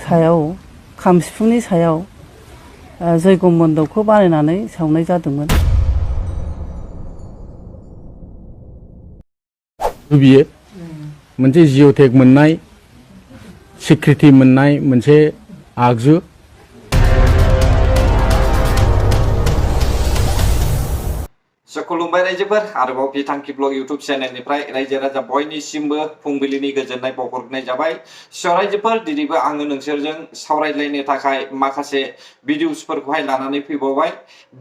사याव खाम सिफुंनि सायाव जयग' मन्दपखौ बानायनानै सावनाय जादोंमोन। बियो मोनसे जिअ'टेक मोननाय सिक्रिटि मोननाय मोनसे आगजु। खुलुमबाय रायजोफोर, आरोबाव बिथांखि ब्लग इउट्युब चेनेलनिफ्राय रायजो राजा बयनिसिमबो फुंबिलिनि गोजोननाय बावहरनाय जाबाय। रायजोफोर, दिनैबो आङो नोंसोरजों सावरायलायनो थाखाय माखासे भिडिअसफोरखौहाय लानानै फैबावबाय।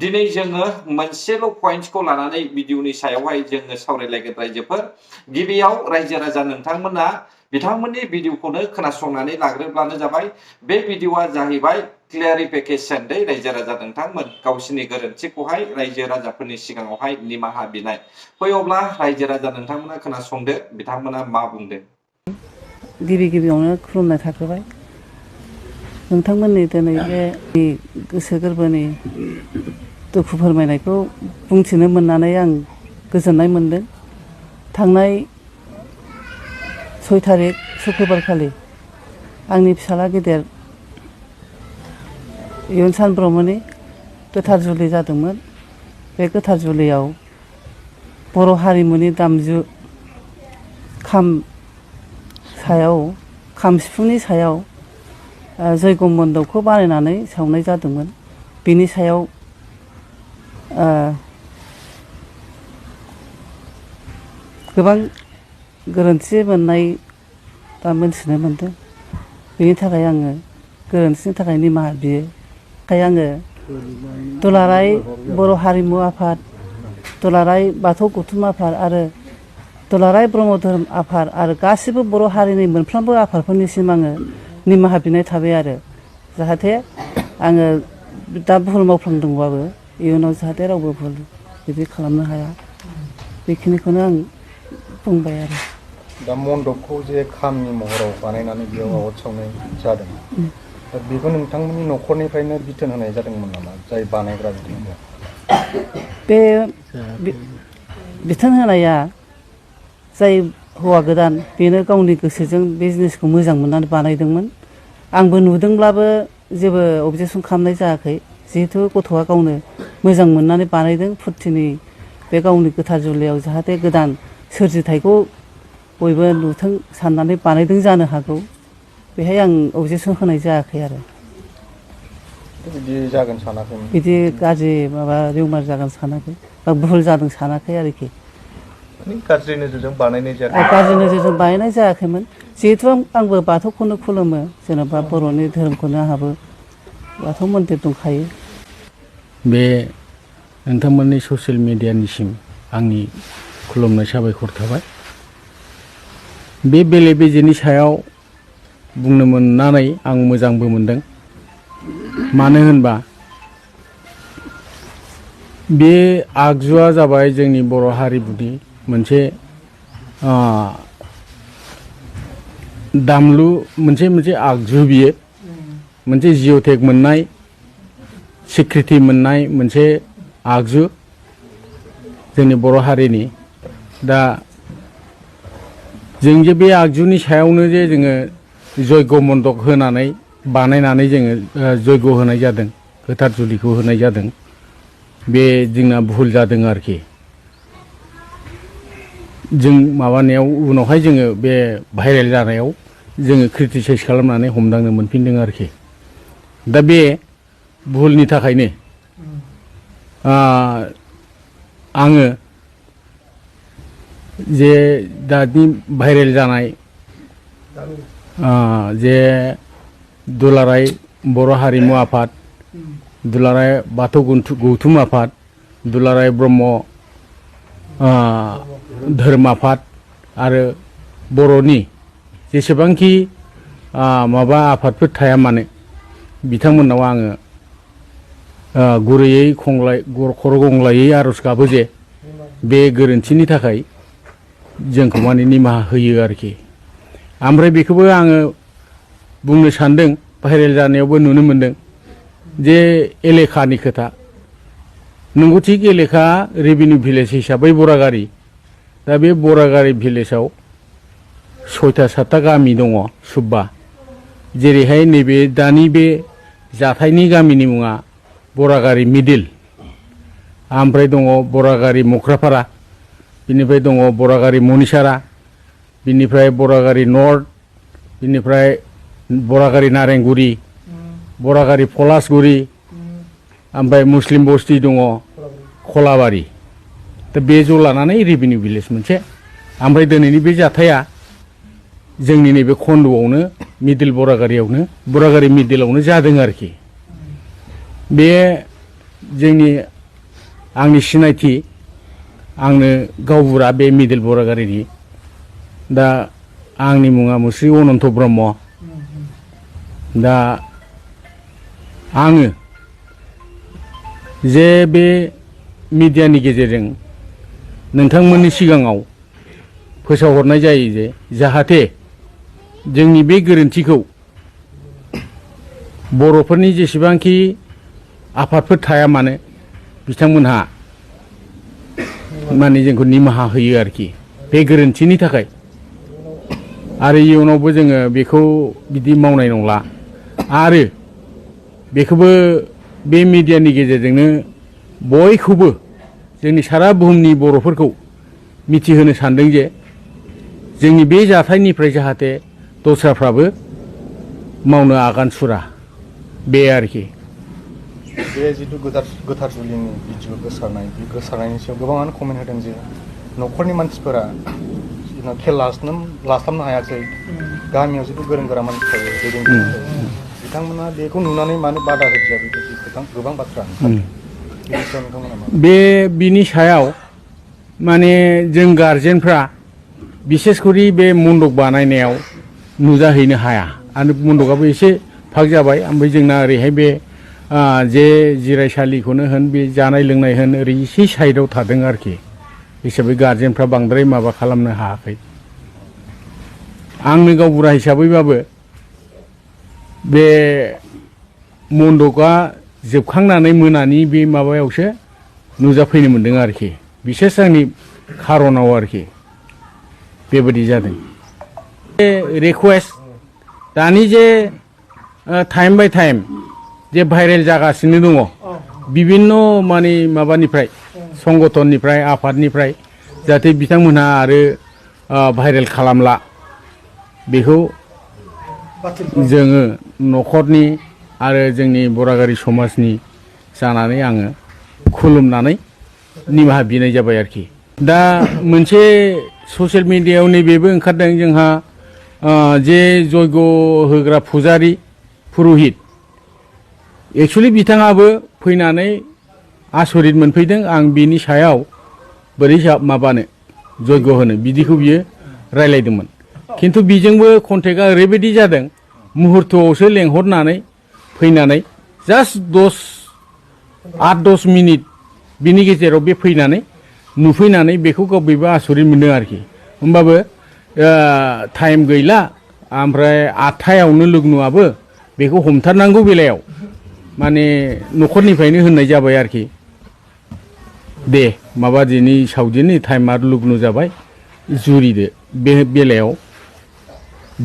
दिनै जोङो मोनसेल' पइन्टखौ लानानै भिडिअनि सायावहाय जोङो सावरायलायगोन रायजोफोर। गिबियाव रायजो राजा नोंथांमोना बिथांमोननि भिडिअखौनो खोनासंनानै लाग्रोब्लानो जाबाय। बे भिडिअआ जाहैबाय क्लियारिफिकेसन दै रायजो राजा नोंथांमोन गावसिनि गोरोन्थिखौहाय रायजो राजाफोरनि सिगाङावहाय निमाहा बिनाय। फै अब्ला रायजो राजा नोंथांमोना खोनासंदो बिथांमोना मा बुंदों। गिबियावनो खुलुमनाय थाग्रोबाय। नोंथांमोननि दिनै बे गोसो गोरबोनि दुखु फोरमायनायखौ बुंथिनो मोननानै आं गोजोननाय मोनदों। थांनाय 6 थारिख सुक्रुबार खालि आंनि फिसाला गेदेर इयुनसान ब्रह्मनि गोथार जुलि जादोंमोन। बे गोथार जुलियाव बर' हारिमुनि दामजु खाम सिफुंनि सायाव जयग' मन्दपखौ बानायनानै सावनाय जादोंमोन। बेनि सायाव गोबां गोरोन्थि मोननाय बा मोनथिनो मोनदों। बेनि थाखाय आङो गोरोन्थिनि थाखाय निमाहा बियो। आङो दुलाराय बर' हारिमु आफाद, दुलाराय बाथौ गौथुम आफाद आरो दुलाराय ब्रह्म धोरोम आफाद आरो गासिबो बर' हारिनि मोनफ्रोमबो आफादफोरनिसिम आङो निमाहा बिनाय थाबाय आरो जाहाथे आङो दा भुल मावफ्लांदोंबाबो इयुनाव जाहाथे रावबो भुल बिदि खालामनो हाया, बेखिनिखौनो आं बुंबाय आरो। दा मन्दपखौ जे खामनि महराव बानायनानै बेयाव आवाथि सावनाय जादों, दा बेखौ नोंथांमोननि न'खरनिफ्रायनो बिथोन होनाय जादोंमोन नामा, जाय बानायग्रा बिथांमोना? बे बिथोन होनाया जाय हौवा गोदान बेनो गावनि गोसोजों बे जिनिसखौ मोजां मोननानै बानायदोंमोन। आंबो नुदोंब्लाबो जेबो अबजेक्सन खालामनाय जायाखै, जिहेथु गथ'आ गावनो मोजां मोननानै बानायदों। फुरथिनि बे गावनि गोथार जुलियाव जाहाथे गोदान सोरजिथायखौ बयबो नुथों साननानै बानायदों जानो हागौ। बेहाय आं अबजेक्सन होनाय जायाखै आरो। बिदि जागोन सानाखैमोन? बिदि गाज्रि माबा रिउमार जागोन सानाखै बा भुल जादों सानाखै आरोखि। गाज्रि नोजोरजों बानायनाय जायाखै? गाज्रि नोजोरजों बानायनाय जायाखैमोन। जिहेथु आंबो बाथौखौनो खुलुमो, जेनेबा बर'नि धोरोमखौनो आंहाबो बाथौ मन्दिर दंखायो। बे नोंथांमोननि ससियेल मिडियानिसिम आंनि खुलुमनाय साबायखर थाबाय। बे बेले बेजेनि सायाव बुंनो मोननानै आं मोजांबो मोनदों। मानो होनबा बे आगजुआ जाबाय जोंनि बर' हारिमुनि मोनसे दामलु, मोनसे आगजु। बियो मोनसे जिअ'टेक मोननाय सिक्रिटि मोननाय मोनसे आगजु जोंनि बर' हारिनि। दा जों जे बे आगजुनि सायावनो जे जोङो जयग' मन्दप होनानै बानायनानै जोङो जयग' होनाय जादों, गोथार जुलिखौ होनाय जादों, बे जोंना भुल जादों आरोखि। जों माबानायाव उनावहाय जोङो बे भाइरेल जानायाव जोङो क्रिटिसाइज खालामनानै हमदांनो मोनफिनदों आरोखि। दा बे भुलनि थाखायनो आङो जे दानि भाइरेल जानाय जे दुलाराय बर' हारिमु आफाद, दुलाराय बाथौ गौथुम आफाद, दुलाराय ब्रह्म धोरोम आफाद आरो बर'नि जेसेबांखि माबा आफादफोर थाया मानो, बिथांमोननाव आङो गुरैयै खर' गंग्लायै आर'ज गाबो जे बे गोरोन्थिनि थाखाय जोंखौ माने निमाहा होयो आरोखि। ओमफ्राय बेखौबो आङो बुंनो सानदों, भाइरेल जानायावबो नुनो मोनदों जे एलेखानि खोथा। नंगौ, थिग एलेखा रेभिनिउ भिलेज हिसाबै बरागारि। दा बे बरागारि भिलेजाव 6टा 7टा गामि दङ सुब्बा। जेरैहाय नैबे दानि बे जाथायनि गामिनि मुङा बरागारि मिडिल, ओमफ्राय दङ बरागारि मख्रापारा, बिनिफ्राय दङ बरागारि मनिसारा, बिनिफ्राय बरागारि नर्थ, बिनिफ्राय बरागारि नारेंगुरि, बरागारि पलासगुरि, ओमफ्राय मुस्लिम बस्ति दङ खलाबारि। दा बे ज' लानानै रेभिनिउ भिलेज मोनसे। ओमफ्राय दिनैनि बे जाथाया जोंनि नैबे खन्द'आवनो मिडिल बरागारियावनो बरागारि मिडिलावनो जादों आरोखि। बे जोंनि आंनि सिनायथि, आंनो गावबुरा बे मिडिल बरागारिनि। दा आंनि मुङा मुस्रि अनन्त ब्रह्म। दा आङो जे बे मिडियानि गेजेरजों नोंथांमोननि सिगाङाव फोसावहरनाय जायो जे जाहाथे जोंनि बे गोरोन्थिखौ बर'फोरनि जेसेबांखि आफादफोर थाया मानो बिथांमोनहा माने जोंखौ निमाहा होयो आरोखि बे गोरोन्थिनि थाखाय। आरो इयुनावबो जोङो बेखौ बिदि मावनाय नंला। आरो बेखौबो बे मिडियानि गेजेरजोंनो बयखौबो जोंनि सारा बुहुमनि बर'फोरखौ मिथिहोनो सानदों जे जोंनि बे जाथायनिफ्राय जाहाथे दस्राफ्राबो मावनो आगान सुरा, बे आरोखि। बे जिथु गोथार जुलिनि भिडिअ गोसारनाय, बे गोसारनायनि सायाव गोबाङानो कमेन्ट होदों जे न'खरनि मानसिफोरा खेल लास्लाबनो हायाखै। गामियाव जिथु गोरों गोरा मानसि थायो, दैदेनगिरि थायो, बिथांमोना बेखौ नुनानै मानो बादा होदिया, बेबायदि गोबां बाथ्रा बे बिनि सायाव माने जों गारजेनफ्रा बिसेसकरि बे मन्दप बानायनायाव नुजाहैनो हाया। आरो मन्दपआबो एसे फाग जाबाय। ओमफ्राय जोंना ओरैहाय बे जे जिरायसालिखौनो होन, बे जानाय लोंनाय होन, ओरै एसे साइडआव थादों आरोखि। हिसाबै गारजेनफ्रा बांद्राय माबा खालामनो हायाखै। आंनो गावबुरा हिसाबैबाबो बे मन्दपआ जोबखांनानै मोनानि बे माबायावसो नुजाफैनो मोन्दों आरोखि। बिसेस आंनि खारनाव आरोखि बेबायदि जादों। रिकुवेस्ट दानि जे टाइम बाय टाइम जे भाइरेल जागासिनो दङ बिभिन्न माने माबानिफ्राय, संगठननिफ्राय, आफादनिफ्राय, जाहाथे बिथांमोनहा आरो भाइरेल खालामला, बेखौ जोङो न'खरनि आरो जोंनि बरागारि समाजनि जानानै आङो खुलुमनानै निमाहा बिनाय जाबाय आरोखि। दा मोनसे ससियेल मिडियायाव नैबेबो ओंखारदों जोंहा जे जयग' होग्रा फुजारि पुर'हित, एक्सुवेलि बिथाङाबो फैनानै आसरित मोनफैदों। आं बिनि सायाव बोरै माबानो जयग' होनो बिदिखौ बियो रायलायदोंमोन। खिन्थु बिजोंबो कन्टेक्टआ ओरैबायदि जादों, मुहुर्तआवसो लेंहरनानै फैनानै जास्ट 8-10 मिनिट बिनि गेजेराव बे फैनानै नुफैनानै बेखौ गावबो आसरित मोनदों आरोखि। होमबाबो टाइम गैला, ओमफ्राय 8थायावनो लोगनुआबो बेखौ हमथारनांगौ बेलायाव माने न'खरनिफ्रायनो होननाय जाबाय आरोखि। दे माबा दिनै सावदिनि टाइम आरो लुग्नु जाबाय, जुरिदो। बे बेलायाव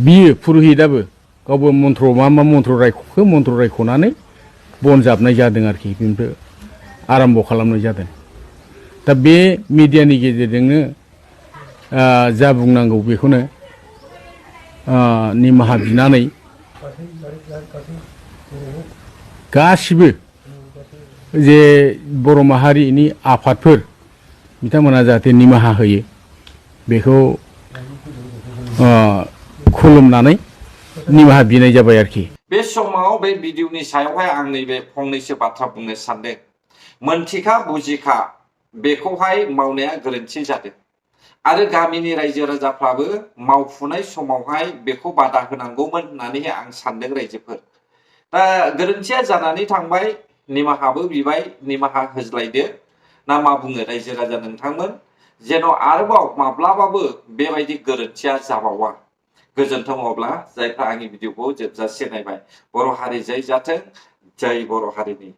बियो पुर'हितआबो गावबो मन्त्र मा मन्त्र रायख'खो, मन्त्र रायख'नानै बन जाबनाय जादों आरोखि। बेनिफ्राय आराम्भ खालामनाय जादों। दा बे मिडियानि गेजेरजोंनो जा बुंनांगौ बेखौनो निमाहा बिनानै गासिबो जे बर' माहारिनि आफादफोर बिथांमोना जाहाथे निमाहा होयो, बेखौ खुलुमनानै निमाहा बिनाय जाबाय आरोखि। बे समाव बे भिडिअनि सायावहाय आं नैबे फंनैसो बाथ्रा बुंनो सानदों। मोनथिखा बुजिखा बेखौहाय मावनाया गोरोन्थि जादों। आरो गामिनि रायजो राजाफ्राबो मावफुनाय समावहाय बेखौ बादा होनांगौमोन होननानै आं सानदों रायजोफोर। दा गोरोन्थिया जानानै थांबाय, निमाहाबो बिबाय, निमाहा होज्लायदो ना मा बुङो रायजो राजा नोंथांमोन, जेन' आरोबाव माब्लाबाबो बेबायदि गोरोन्थिया जाबावा। गोजोन्थों। अब्ला जायफ्रा आंनि भिडिअखौ जोबजासे नायबाय, बर' हारि जय जाथों, जय बर' हारिनि।